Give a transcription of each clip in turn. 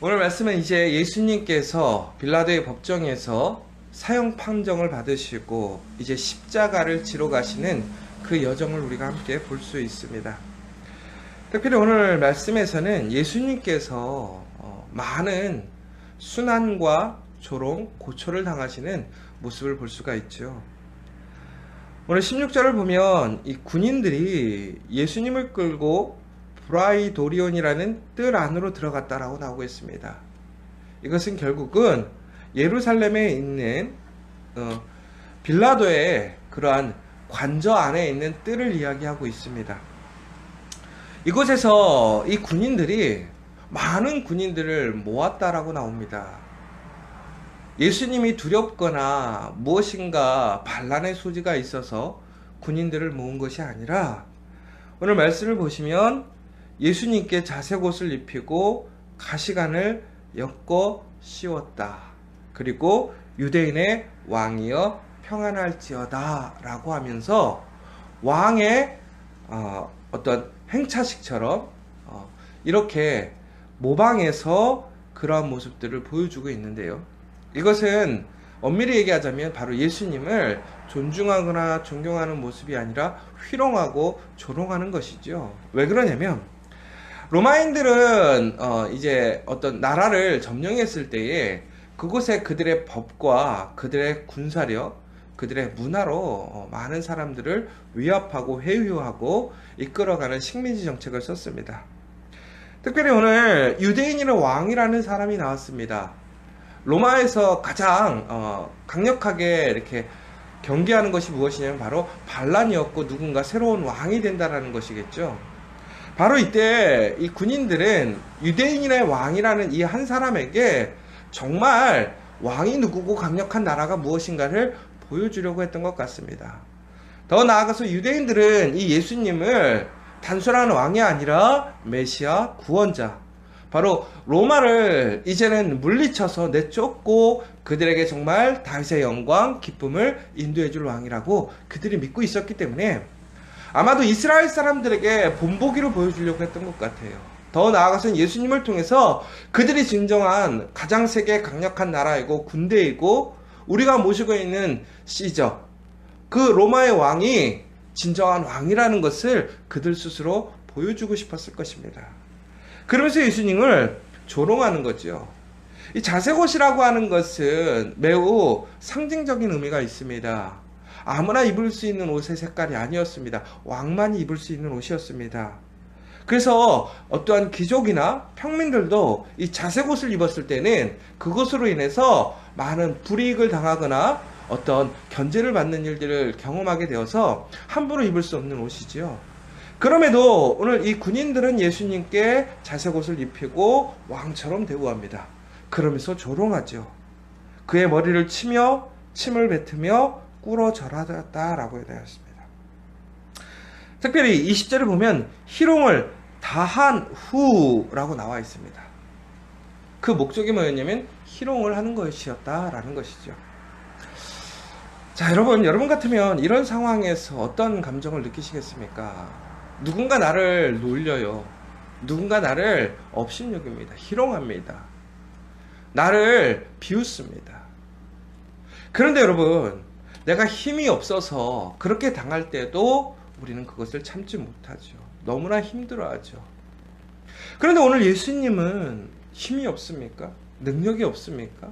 오늘 말씀은 이제 예수님께서 빌라도의 법정에서 사형 판정을 받으시고 이제 십자가를 지러 가시는 그 여정을 우리가 함께 볼 수 있습니다. 특별히 오늘 말씀에서는 예수님께서 많은 순환과 조롱, 고초를 당하시는 모습을 볼 수가 있죠. 오늘 16절을 보면 이 군인들이 예수님을 끌고 브라이도리온이라는 뜰 안으로 들어갔다라고 나오고 있습니다. 이것은 결국은 예루살렘에 있는 빌라도의 그러한 관저 안에 있는 뜰을 이야기하고 있습니다. 이곳에서 이 군인들이 많은 군인들을 모았다라고 나옵니다. 예수님이 두렵거나 무엇인가 반란의 소지가 있어서 군인들을 모은 것이 아니라 오늘 말씀을 보시면 예수님께 자색옷을 입히고 가시관을 엮어 씌웠다. 그리고 유대인의 왕이여 평안할지어다 라고 하면서 왕의 어떤 행차식처럼 이렇게 모방해서 그러한 모습들을 보여주고 있는데요. 이것은 엄밀히 얘기하자면 바로 예수님을 존중하거나 존경하는 모습이 아니라 희롱하고 조롱하는 것이죠. 왜 그러냐면 로마인들은 이제 어떤 나라를 점령했을 때에 그곳에 그들의 법과 그들의 군사력, 그들의 문화로 많은 사람들을 위압하고 회유하고 이끌어가는 식민지 정책을 썼습니다. 특별히 오늘 유대인이라는 왕이라는 사람이 나왔습니다. 로마에서 가장 강력하게 이렇게 경계하는 것이 무엇이냐면 바로 반란이었고 누군가 새로운 왕이 된다라는 것이겠죠. 바로 이때 이 군인들은 유대인의 왕이라는 이 한 사람에게 정말 왕이 누구고 강력한 나라가 무엇인가를 보여주려고 했던 것 같습니다. 더 나아가서 유대인들은 이 예수님을 단순한 왕이 아니라 메시아 구원자, 바로 로마를 이제는 물리쳐서 내쫓고 그들에게 정말 다윗의 영광, 기쁨을 인도해 줄 왕이라고 그들이 믿고 있었기 때문에 아마도 이스라엘 사람들에게 본보기로 보여주려고 했던 것 같아요. 더 나아가서는 예수님을 통해서 그들이 진정한 가장 세계 강력한 나라이고 군대이고 우리가 모시고 있는 시저, 그 로마의 왕이 진정한 왕이라는 것을 그들 스스로 보여주고 싶었을 것입니다. 그러면서 예수님을 조롱하는 거죠. 이 자색옷이라고 하는 것은 매우 상징적인 의미가 있습니다. 아무나 입을 수 있는 옷의 색깔이 아니었습니다. 왕만이 입을 수 있는 옷이었습니다. 그래서 어떠한 귀족이나 평민들도 이 자색옷을 입었을 때는 그것으로 인해서 많은 불이익을 당하거나 어떤 견제를 받는 일들을 경험하게 되어서 함부로 입을 수 없는 옷이지요. 그럼에도 오늘 이 군인들은 예수님께 자색옷을 입히고 왕처럼 대우합니다. 그러면서 조롱하죠. 그의 머리를 치며 침을 뱉으며 꿇어 절하였다라고 되었습니다. 특별히 20절을 보면 희롱을 다한 후라고 나와 있습니다. 그 목적이 뭐였냐면 희롱을 하는 것이었다라는 것이죠. 자, 여러분 같으면 이런 상황에서 어떤 감정을 느끼시겠습니까? 누군가 나를 놀려요. 누군가 나를 업신여깁니다. 희롱합니다. 나를 비웃습니다. 그런데 여러분, 내가 힘이 없어서 그렇게 당할 때도 우리는 그것을 참지 못하죠. 너무나 힘들어하죠. 그런데 오늘 예수님은 힘이 없습니까? 능력이 없습니까?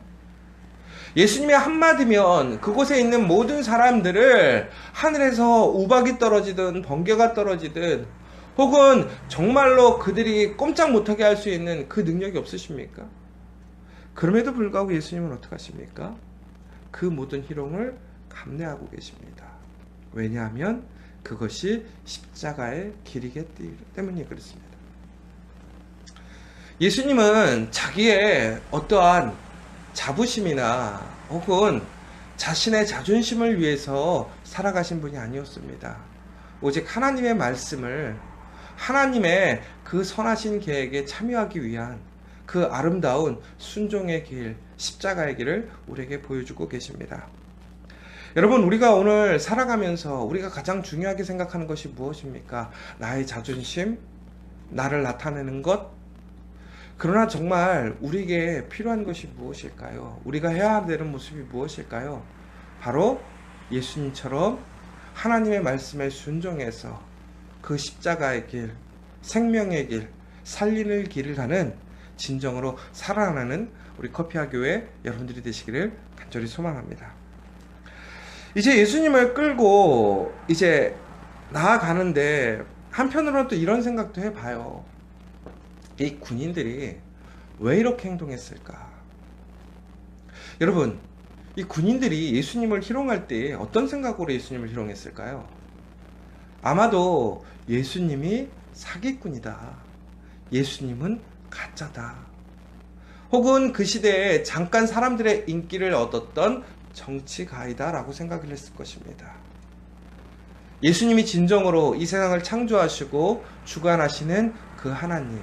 예수님의 한마디면 그곳에 있는 모든 사람들을 하늘에서 우박이 떨어지든 번개가 떨어지든 혹은 정말로 그들이 꼼짝 못하게 할 수 있는 그 능력이 없으십니까? 그럼에도 불구하고 예수님은 어떻게 하십니까? 그 모든 희롱을 감내하고 계십니다. 왜냐하면 그것이 십자가의 길이기 때문이 그렇습니다. 예수님은 자기의 어떠한 자부심이나 혹은 자신의 자존심을 위해서 살아가신 분이 아니었습니다. 오직 하나님의 말씀을 하나님의 그 선하신 계획에 참여하기 위한 그 아름다운 순종의 길, 십자가의 길을 우리에게 보여주고 계십니다. 여러분, 우리가 오늘 살아가면서 우리가 가장 중요하게 생각하는 것이 무엇입니까? 나의 자존심, 나를 나타내는 것, 그러나 정말 우리에게 필요한 것이 무엇일까요? 우리가 해야 되는 모습이 무엇일까요? 바로 예수님처럼 하나님의 말씀에 순종해서 그 십자가의 길, 생명의 길, 살리는 길을 가는 진정으로 살아나는 우리 커피와 교회 여러분들이 되시기를 간절히 소망합니다. 이제 예수님을 끌고 이제 나아가는데 한편으로는 또 이런 생각도 해봐요. 이 군인들이 왜 이렇게 행동했을까? 여러분, 이 군인들이 예수님을 희롱할 때 어떤 생각으로 예수님을 희롱했을까요? 아마도 예수님이 사기꾼이다. 예수님은 가짜다. 혹은 그 시대에 잠깐 사람들의 인기를 얻었던 정치가이다 라고 생각을 했을 것입니다. 예수님이 진정으로 이 세상을 창조하시고 주관하시는 그 하나님,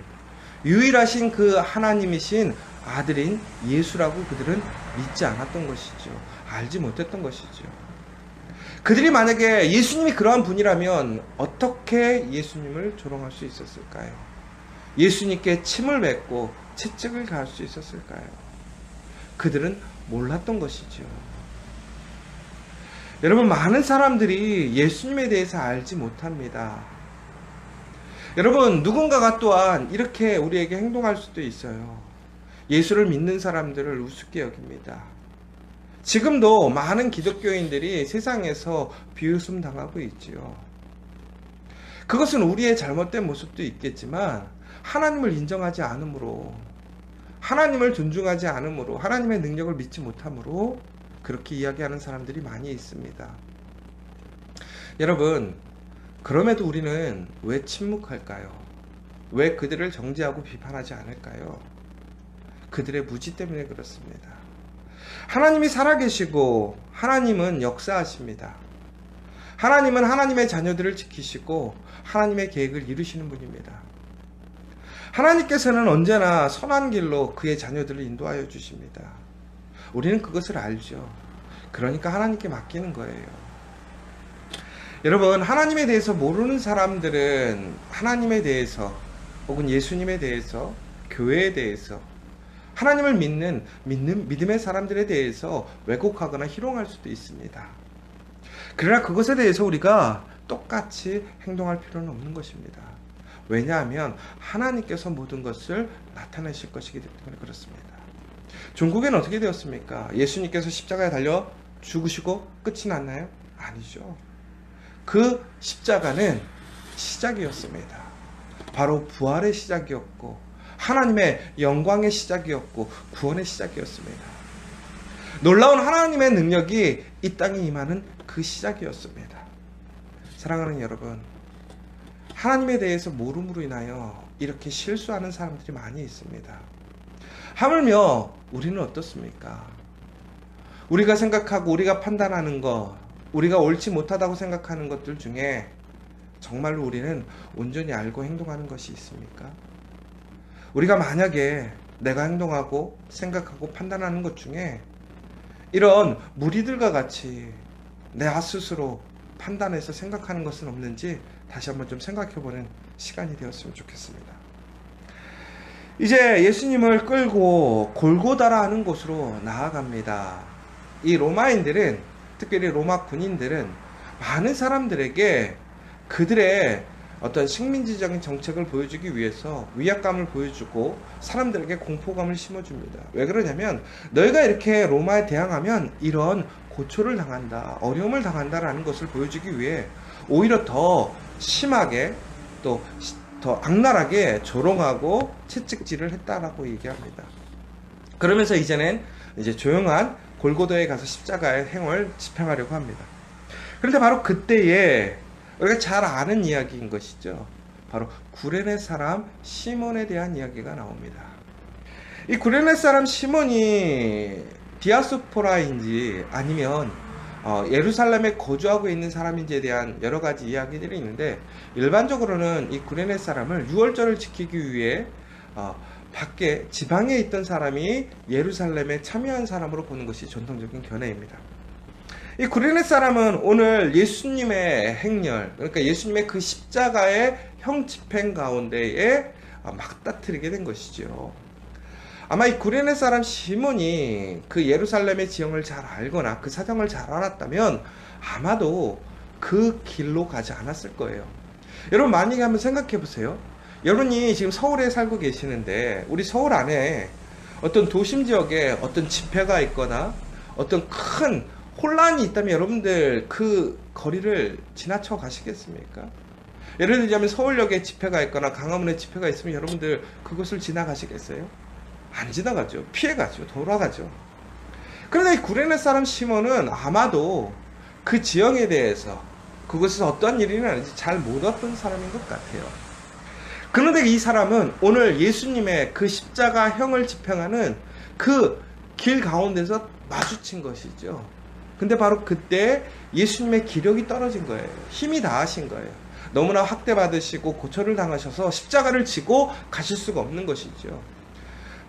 유일하신 그 하나님이신 아들인 예수라고 그들은 믿지 않았던 것이죠. 알지 못했던 것이죠. 그들이 만약에 예수님이 그러한 분이라면 어떻게 예수님을 조롱할 수 있었을까요? 예수님께 침을 뱉고 채찍을 가할 수 있었을까요? 그들은 몰랐던 것이죠. 여러분, 많은 사람들이 예수님에 대해서 알지 못합니다. 여러분, 누군가가 또한 이렇게 우리에게 행동할 수도 있어요. 예수를 믿는 사람들을 우습게 여깁니다. 지금도 많은 기독교인들이 세상에서 비웃음 당하고 있지요. 그것은 우리의 잘못된 모습도 있겠지만 하나님을 인정하지 않으므로, 하나님을 존중하지 않으므로, 하나님의 능력을 믿지 못함으로 그렇게 이야기하는 사람들이 많이 있습니다. 여러분, 그럼에도 우리는 왜 침묵할까요? 왜 그들을 정죄하고 비판하지 않을까요? 그들의 무지 때문에 그렇습니다. 하나님이 살아계시고 하나님은 역사하십니다. 하나님은 하나님의 자녀들을 지키시고 하나님의 계획을 이루시는 분입니다. 하나님께서는 언제나 선한 길로 그의 자녀들을 인도하여 주십니다. 우리는 그것을 알죠. 그러니까 하나님께 맡기는 거예요. 여러분, 하나님에 대해서 모르는 사람들은 하나님에 대해서 혹은 예수님에 대해서, 교회에 대해서, 하나님을 믿는 믿음의 사람들에 대해서 왜곡하거나 희롱할 수도 있습니다. 그러나 그것에 대해서 우리가 똑같이 행동할 필요는 없는 것입니다. 왜냐하면 하나님께서 모든 것을 나타내실 것이기 때문에 그렇습니다. 종국에는 어떻게 되었습니까? 예수님께서 십자가에 달려 죽으시고 끝이 났나요? 아니죠. 그 십자가는 시작이었습니다. 바로 부활의 시작이었고 하나님의 영광의 시작이었고 구원의 시작이었습니다. 놀라운 하나님의 능력이 이 땅에 임하는 그 시작이었습니다. 사랑하는 여러분, 하나님에 대해서 모름으로 인하여 이렇게 실수하는 사람들이 많이 있습니다. 하물며 우리는 어떻습니까? 우리가 생각하고 우리가 판단하는 것, 우리가 옳지 못하다고 생각하는 것들 중에 정말로 우리는 온전히 알고 행동하는 것이 있습니까? 우리가 만약에 내가 행동하고 생각하고 판단하는 것 중에 이런 무리들과 같이 내 스스로 판단해서 생각하는 것은 없는지 다시 한번 좀 생각해보는 시간이 되었으면 좋겠습니다. 이제 예수님을 끌고 골고다라 하는 곳으로 나아갑니다. 이 로마인들은, 특별히 로마 군인들은 많은 사람들에게 그들의 어떤 식민지적인 정책을 보여주기 위해서 위압감을 보여주고 사람들에게 공포감을 심어줍니다. 왜 그러냐면 너희가 이렇게 로마에 대항하면 이런 고초를 당한다, 어려움을 당한다라는 것을 보여주기 위해 오히려 더 심하게 또 더 악랄하게 조롱하고 채찍질을 했다라고 얘기합니다. 그러면서 이제는 이제 조용한 골고다에 가서 십자가의 행을 집행하려고 합니다. 그런데 바로 그때에 우리가 잘 아는 이야기인 것이죠. 바로 구레네 사람 시몬에 대한 이야기가 나옵니다. 이 구레네 사람 시몬이 디아스포라인지 아니면 예루살렘에 거주하고 있는 사람인지에 대한 여러 가지 이야기들이 있는데, 일반적으로는 이 구레네 사람을 유월절을 지키기 위해 밖에 지방에 있던 사람이 예루살렘에 참여한 사람으로 보는 것이 전통적인 견해입니다. 이 구레네 사람은 오늘 예수님의 행렬, 그러니까 예수님의 그 십자가의 형 집행 가운데에 막다트리게 된 것이죠. 아마 이 구레네 사람 시몬이 그 예루살렘의 지형을 잘 알거나 그 사정을 잘 알았다면 아마도 그 길로 가지 않았을 거예요. 여러분 만약에 한번 생각해 보세요. 여러분이 지금 서울에 살고 계시는데 우리 서울 안에 어떤 도심 지역에 어떤 집회가 있거나 어떤 큰 혼란이 있다면 여러분들 그 거리를 지나쳐 가시겠습니까? 예를 들자면 서울역에 집회가 있거나 강화문에 집회가 있으면 여러분들 그곳을 지나가시겠어요? 안 지나가죠. 피해가죠. 돌아가죠. 그런데 이 구레네 사람 시몬은 아마도 그 지형에 대해서 그곳에서 어떠한 일이 일어나는지 잘 몰랐던 사람인 것 같아요. 그런데 이 사람은 오늘 예수님의 그 십자가형을 집행하는 그 길 가운데서 마주친 것이죠. 근데 바로 그때 예수님의 기력이 떨어진 거예요. 힘이 다하신 거예요. 너무나 학대받으시고 고초를 당하셔서 십자가를 지고 가실 수가 없는 것이죠.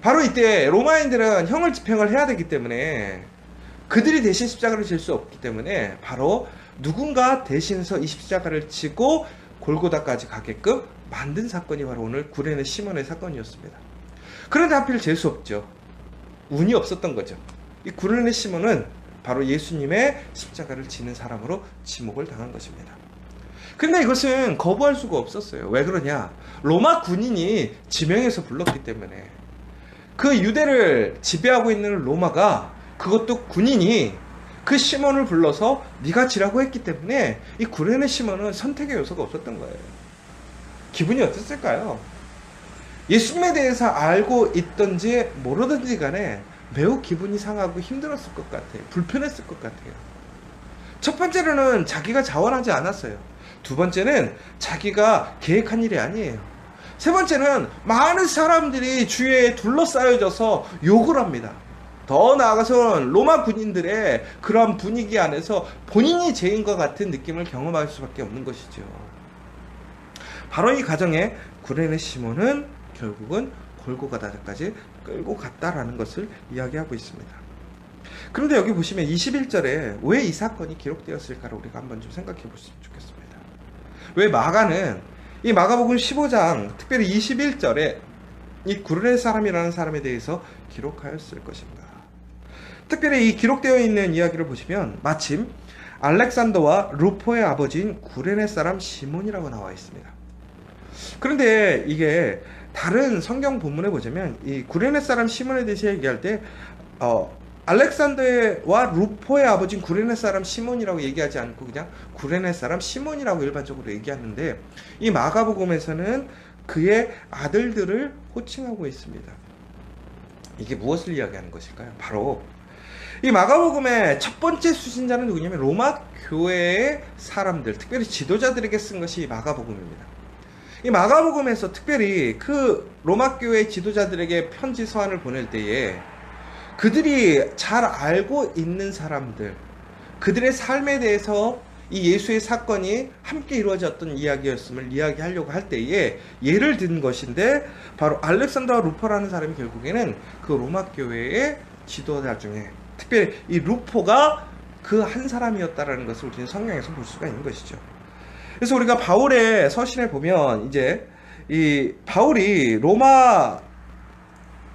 바로 이때 로마인들은 형을 집행을 해야 되기 때문에 그들이 대신 십자가를 질 수 없기 때문에 바로 누군가 대신해서 이 십자가를 지고 골고다까지 가게끔 만든 사건이 바로 오늘 구레네 시몬의 사건이었습니다. 그런데 하필 재수 없죠. 운이 없었던 거죠. 이 구레네 시몬은 바로 예수님의 십자가를 지는 사람으로 지목을 당한 것입니다. 근데 이것은 거부할 수가 없었어요. 왜 그러냐? 로마 군인이 지명해서 불렀기 때문에. 그 유대를 지배하고 있는 로마가 그것도 군인이 그 시몬을 불러서 네가 지라고 했기 때문에 이 구레네 시몬은 선택의 요소가 없었던 거예요. 기분이 어땠을까요? 예수님에 대해서 알고 있던지 모르던지 간에 매우 기분이 상하고 힘들었을 것 같아요. 불편했을 것 같아요. 첫 번째로는 자기가 자원하지 않았어요. 두 번째는 자기가 계획한 일이 아니에요. 세 번째는 많은 사람들이 주위에 둘러싸여져서 욕을 합니다. 더 나아가서는 로마 군인들의 그러한 분위기 안에서 본인이 죄인과 같은 느낌을 경험할 수밖에 없는 것이죠. 바로 이 과정에 구레네 시몬은 결국은 골고다까지 끌고 갔다라는 것을 이야기하고 있습니다. 그런데 여기 보시면 21절에 왜 이 사건이 기록되었을까를 우리가 한번 좀 생각해 보시면 좋겠습니다. 왜 마가는 이 마가복음 15장 특별히 21절에 이 구레네 사람이라는 사람에 대해서 기록하였을 것인가? 특별히 이 기록되어 있는 이야기를 보시면 마침 알렉산더와 루포의 아버지인 구레네 사람 시몬이라고 나와 있습니다. 그런데 이게 다른 성경 본문에 보자면 이 구레네 사람 시몬에 대해서 얘기할 때 알렉산더와 루포의 아버지인 구레네 사람 시몬이라고 얘기하지 않고 그냥 구레네 사람 시몬이라고 일반적으로 얘기하는데 이 마가복음에서는 그의 아들들을 호칭하고 있습니다. 이게 무엇을 이야기하는 것일까요? 바로 이 마가복음의 첫 번째 수신자는 누구냐면 로마 교회의 사람들, 특별히 지도자들에게 쓴 것이 마가복음입니다. 이 마가복음에서 특별히 그 로마 교회 지도자들에게 편지 서한을 보낼 때에 그들이 잘 알고 있는 사람들, 그들의 삶에 대해서 이 예수의 사건이 함께 이루어졌던 이야기였음을 이야기하려고 할 때에 예를 든 것인데 바로 알렉산더와 루포라는 사람이 결국에는 그 로마 교회의 지도자 중에 특별히 이 루포가 그 한 사람이었다라는 것을 우리는 성경에서 볼 수가 있는 것이죠. 그래서 우리가 바울의 서신에 보면 이제 이 바울이 로마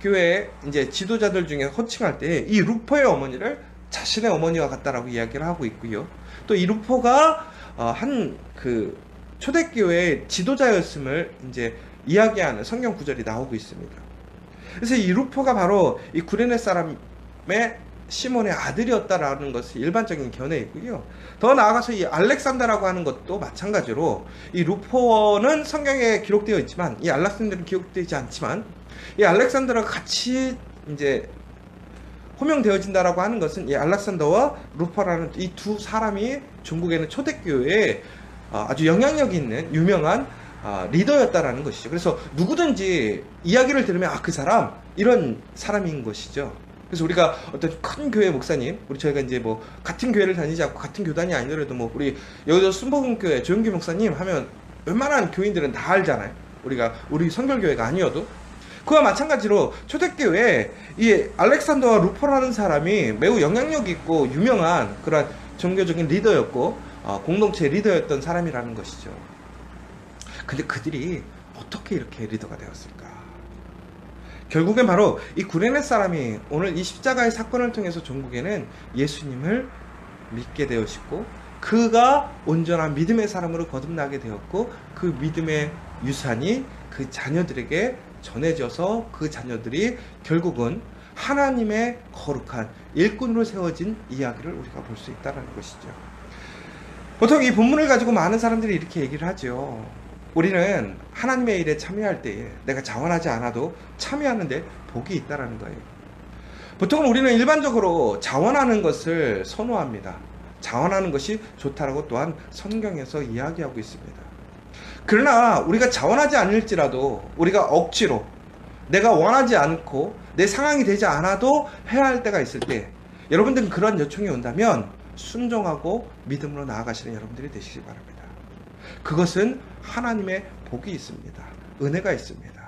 교회 이제 지도자들 중에 호칭할 때 이 루포의 어머니를 자신의 어머니와 같다라고 이야기를 하고 있고요. 또 이 루포가 한 그 초대교회의 지도자였음을 이제 이야기하는 성경 구절이 나오고 있습니다. 그래서 이 루포가 바로 이 구레네 사람의 시몬의 아들이었다라는 것이 일반적인 견해이고요. 더 나아가서 이 알렉산더라고 하는 것도 마찬가지로 이 루포는 성경에 기록되어 있지만 이 알렉산더는 기록되지 않지만 이 알렉산더가 같이 이제 호명되어진다라고 하는 것은 이 알렉산더와 루포라는 이 두 사람이 중국에는 초대교회에 아주 영향력 있는 유명한 리더였다라는 것이죠. 그래서 누구든지 이야기를 들으면 그 사람 이런 사람인 것이죠. 그래서 우리가 어떤 큰 교회 목사님, 저희가 이제 뭐 같은 교회를 다니지 않고 같은 교단이 아니더라도 뭐 우리 여의도 순복음교회 조용기 목사님 하면 웬만한 교인들은 다 알잖아요. 우리 성결교회가 아니어도. 그와 마찬가지로 초대교회에 이 알렉산더와 루포라는 사람이 매우 영향력 있고 유명한 그런 종교적인 리더였고 공동체 리더였던 사람이라는 것이죠. 근데 그들이 어떻게 이렇게 리더가 되었을까? 결국엔 바로 이 구레네 사람이 오늘 이 십자가의 사건을 통해서 종국에는 예수님을 믿게 되었고, 그가 온전한 믿음의 사람으로 거듭나게 되었고, 그 믿음의 유산이 그 자녀들에게 전해져서 그 자녀들이 결국은 하나님의 거룩한 일꾼으로 세워진 이야기를 우리가 볼 수 있다는 것이죠. 보통 이 본문을 가지고 많은 사람들이 이렇게 얘기를 하죠. 우리는 하나님의 일에 참여할 때에 내가 자원하지 않아도 참여하는데 복이 있다는 거예요. 보통은 우리는 일반적으로 자원하는 것을 선호합니다. 자원하는 것이 좋다라고 또한 성경에서 이야기하고 있습니다. 그러나 우리가 자원하지 않을지라도 우리가 억지로 내가 원하지 않고 내 상황이 되지 않아도 해야 할 때가 있을 때, 여러분들은 그런 요청이 온다면 순종하고 믿음으로 나아가시는 여러분들이 되시기 바랍니다. 그것은 하나님의 복이 있습니다. 은혜가 있습니다.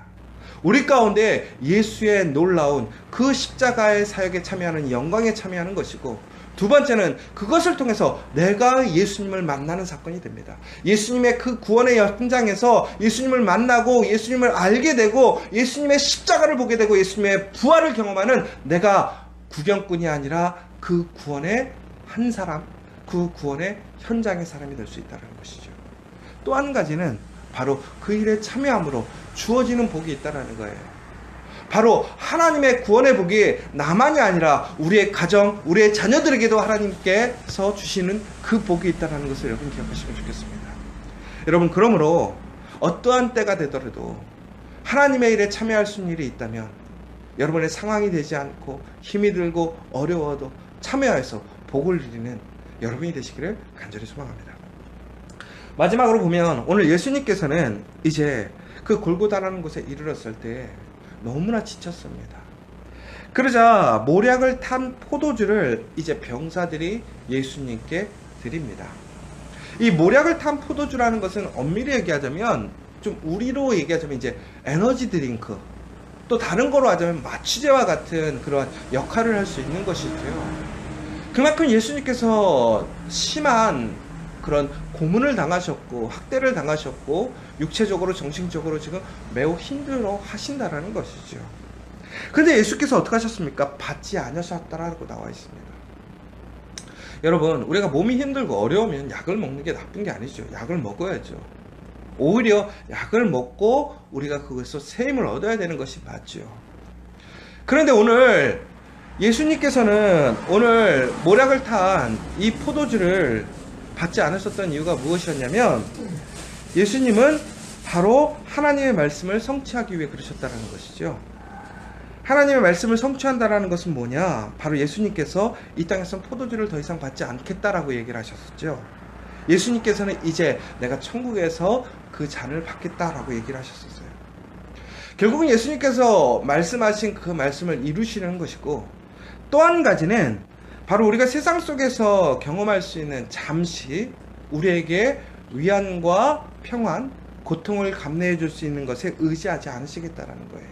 우리 가운데 예수의 놀라운 그 십자가의 사역에 참여하는 영광에 참여하는 것이고, 두 번째는 그것을 통해서 내가 예수님을 만나는 사건이 됩니다. 예수님의 그 구원의 현장에서 예수님을 만나고 예수님을 알게 되고 예수님의 십자가를 보게 되고 예수님의 부활을 경험하는 내가 구경꾼이 아니라 그 구원의 한 사람, 그 구원의 현장의 사람이 될 수 있다는 것이죠. 또 한 가지는 바로 그 일에 참여함으로 주어지는 복이 있다는 거예요. 바로 하나님의 구원의 복이 나만이 아니라 우리의 가정, 우리의 자녀들에게도 하나님께서 주시는 그 복이 있다는 것을 여러분 기억하시면 좋겠습니다. 여러분, 그러므로 어떠한 때가 되더라도 하나님의 일에 참여할 수 있는 일이 있다면 여러분의 상황이 되지 않고 힘이 들고 어려워도 참여해서 복을 누리는 여러분이 되시기를 간절히 소망합니다. 마지막으로 보면 오늘 예수님께서는 이제 그 골고다라는 곳에 이르렀을 때 너무나 지쳤습니다. 그러자 모략을 탄 포도주를 이제 병사들이 예수님께 드립니다. 이 모략을 탄 포도주라는 것은 엄밀히 얘기하자면, 좀 우리로 얘기하자면 이제 에너지 드링크, 또 다른 거로 하자면 마취제와 같은 그런 역할을 할 수 있는 것이고요. 그만큼 예수님께서 심한 그런 고문을 당하셨고 학대를 당하셨고 육체적으로 정신적으로 지금 매우 힘들어 하신다라는 것이죠. 그런데 예수께서 어떻게 하셨습니까? 받지 않으셨다라고 나와 있습니다. 여러분, 우리가 몸이 힘들고 어려우면 약을 먹는 게 나쁜 게 아니죠. 약을 먹어야죠. 오히려 약을 먹고 우리가 그것에서 새 힘을 얻어야 되는 것이 맞죠. 그런데 오늘 예수님께서는 오늘 모략을 탄 이 포도주를 받지 않으셨던 이유가 무엇이었냐면, 예수님은 바로 하나님의 말씀을 성취하기 위해 그러셨다는 것이죠. 하나님의 말씀을 성취한다는 것은 뭐냐? 바로 예수님께서 이 땅에서 포도주를 더 이상 받지 않겠다라고 얘기를 하셨었죠. 예수님께서는 이제 내가 천국에서 그 잔을 받겠다라고 얘기를 하셨었어요. 결국은 예수님께서 말씀하신 그 말씀을 이루시는 것이고, 또 한 가지는 바로 우리가 세상 속에서 경험할 수 있는 잠시 우리에게 위안과 평안, 고통을 감내해 줄 수 있는 것에 의지하지 않으시겠다라는 거예요.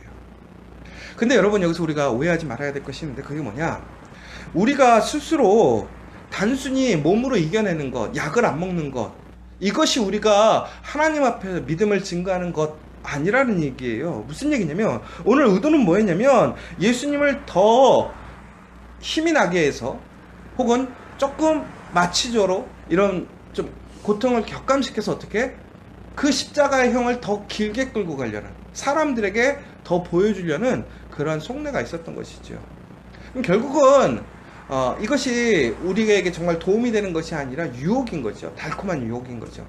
근데 여러분, 여기서 우리가 오해하지 말아야 될 것이 있는데, 그게 뭐냐? 우리가 스스로 단순히 몸으로 이겨내는 것, 약을 안 먹는 것, 이것이 우리가 하나님 앞에서 믿음을 증거하는 것 아니라는 얘기예요. 무슨 얘기냐면, 오늘 의도는 뭐였냐면, 예수님을 더 힘이 나게 해서, 혹은 조금 마취조로 이런 좀 고통을 격감시켜서 어떻게 그 십자가의 형을 더 길게 끌고 가려는, 사람들에게 더 보여주려는 그런 속내가 있었던 것이죠. 그럼 결국은 이것이 우리에게 정말 도움이 되는 것이 아니라 유혹인 거죠. 달콤한 유혹인 거죠.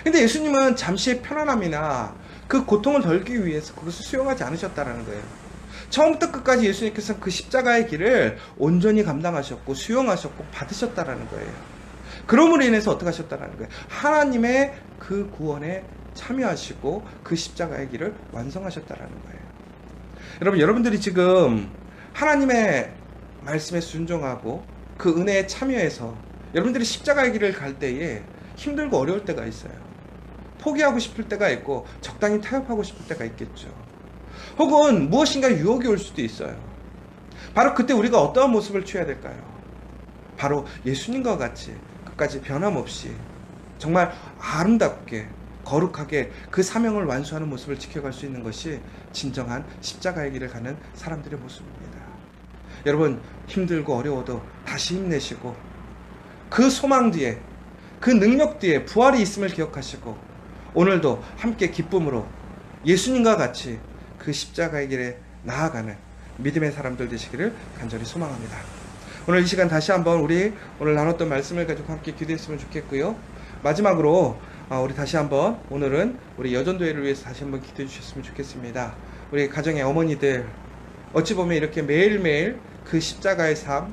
근데 예수님은 잠시의 편안함이나 그 고통을 덜기 위해서 그것을 수용하지 않으셨다는 거예요. 처음부터 끝까지 예수님께서는 그 십자가의 길을 온전히 감당하셨고 수용하셨고 받으셨다는 거예요. 그러므로 인해서 어떻게 하셨다는 거예요? 하나님의 그 구원에 참여하시고 그 십자가의 길을 완성하셨다는 거예요. 여러분들이 지금 하나님의 말씀에 순종하고 그 은혜에 참여해서 여러분들이 십자가의 길을 갈 때에 힘들고 어려울 때가 있어요. 포기하고 싶을 때가 있고 적당히 타협하고 싶을 때가 있겠죠. 혹은 무엇인가 유혹이 올 수도 있어요. 바로 그때 우리가 어떠한 모습을 취해야 될까요? 바로 예수님과 같이 끝까지 변함없이 정말 아름답게 거룩하게 그 사명을 완수하는 모습을 지켜갈 수 있는 것이 진정한 십자가의 길을 가는 사람들의 모습입니다. 여러분, 힘들고 어려워도 다시 힘내시고 그 소망 뒤에, 그 능력 뒤에 부활이 있음을 기억하시고 오늘도 함께 기쁨으로 예수님과 같이 그 십자가의 길에 나아가는 믿음의 사람들 되시기를 간절히 소망합니다. 오늘 이 시간 다시 한번 우리 오늘 나눴던 말씀을 가지고 함께 기도했으면 좋겠고요. 마지막으로 우리 다시 한번 오늘은 우리 여전도회를 위해서 다시 한번 기도해 주셨으면 좋겠습니다. 우리 가정의 어머니들, 어찌 보면 이렇게 매일매일 그 십자가의 삶,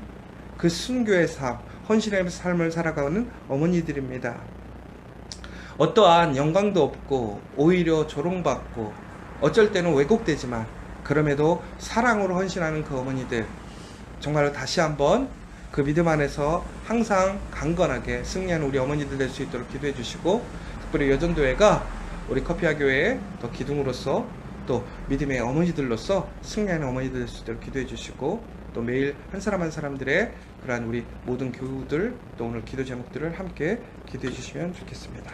그 순교의 삶, 헌신의 삶을 살아가는 어머니들입니다. 어떠한 영광도 없고 오히려 조롱받고 어쩔 때는 왜곡되지만 그럼에도 사랑으로 헌신하는 그 어머니들, 정말로 다시 한번 그 믿음 안에서 항상 강건하게 승리하는 우리 어머니들 될 수 있도록 기도해 주시고, 특별히 여전도회가 우리 커피아 교회의 더 기둥으로서 또 믿음의 어머니들로서 승리하는 어머니들 될 수 있도록 기도해 주시고, 또 매일 한 사람 한 사람들의 그러한 우리 모든 교우들, 또 오늘 기도 제목들을 함께 기도해 주시면 좋겠습니다.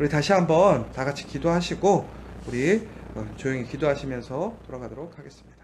우리 다시 한번 다 같이 기도하시고 우리 조용히 기도하시면서 돌아가도록 하겠습니다.